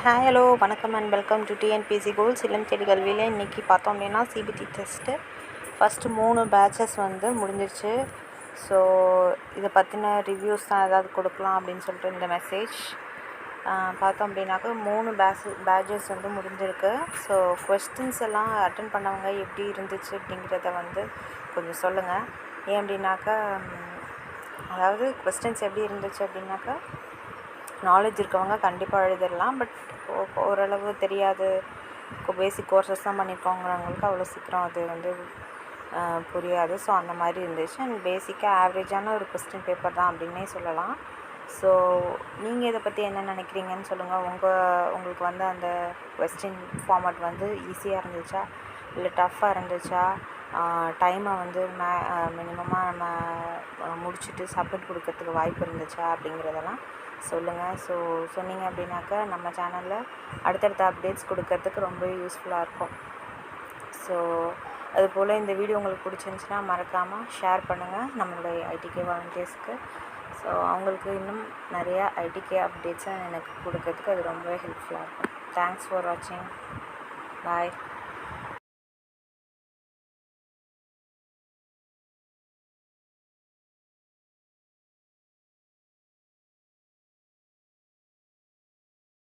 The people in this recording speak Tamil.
ஹாய் ஹலோ வணக்கம் and welcome to TNPSC goals இல்லம் தேடி கல்வியில். இன்றைக்கி பார்த்தோம் அப்படின்னா சிபிடி டெஸ்ட்டு ஃபஸ்ட்டு 3 பேட்சஸ் முடிஞ்சிருச்சு. ஸோ இதை பற்றின ரிவ்யூஸ் தான் ஏதாவது கொடுக்கலாம் அப்படின்னு சொல்லிட்டு இந்த மெசேஜ் பார்த்தோம் அப்படின்னாக்கா 3 பேட்சஸ் முடிஞ்சிருக்கு. ஸோ கொஸ்டின்ஸ் எல்லாம் அட்டன் பண்ணவங்க எப்படி இருந்துச்சு அப்படிங்கிறத கொஞ்சம் சொல்லுங்கள். ஏன் அப்படின்னாக்கா அதாவது கொஸ்டின்ஸ் எப்படி இருந்துச்சு அப்படின்னாக்கா நாலேஜ் இருக்கவங்க கண்டிப்பாக எழுதிடலாம். பட் ஓரளவு தெரியாது, பேசிக் கோர்சஸ் தான் பண்ணியிருக்கோங்கிறவங்களுக்கு அவ்வளோ சீக்கிரம் அது புரியாது. ஸோ அந்த மாதிரி இருந்துச்சு. அண்ட் பேசிக்காக ஆவரேஜான ஒரு கொஸ்டின் பேப்பர் தான் அப்படின்னே சொல்லலாம். ஸோ நீங்கள் இதை பற்றி என்ன நினைக்கிறீங்கன்னு சொல்லுங்கள். உங்களுக்கு அந்த கொஸ்டின் ஃபார்மேட் ஈஸியாக இருந்துச்சா இல்லை டஃப்பாக இருந்துச்சா, டைமை மினிமமாக நம்ம முடிச்சுட்டு சப்மிட் கொடுக்கறதுக்கு வாய்ப்பு இருந்துச்சா அப்படிங்கிறதெல்லாம் சொல்லுங்கள். ஸோ சொன்னீங்க அப்படின்னாக்கா நம்ம சேனலில் அடுத்தடுத்த அப்டேட்ஸ் கொடுக்கறதுக்கு ரொம்ப யூஸ்ஃபுல்லாக இருக்கும். ஸோ அதுபோல் இந்த வீடியோ உங்களுக்கு பிடிச்சிருந்துச்சின்னா மறக்காமல் ஷேர் பண்ணுங்கள் நம்மளுடைய ஐடிகே வாலண்டியர்ஸ்க்கு. ஸோ அவங்களுக்கு இன்னும் நிறையா ஐடிகே அப்டேட்ஸை எனக்கு கொடுக்கறதுக்கு அது ரொம்பவே ஹெல்ப்ஃபுல்லாக இருக்கும். தேங்க்ஸ் ஃபார் வாட்சிங். பாய்.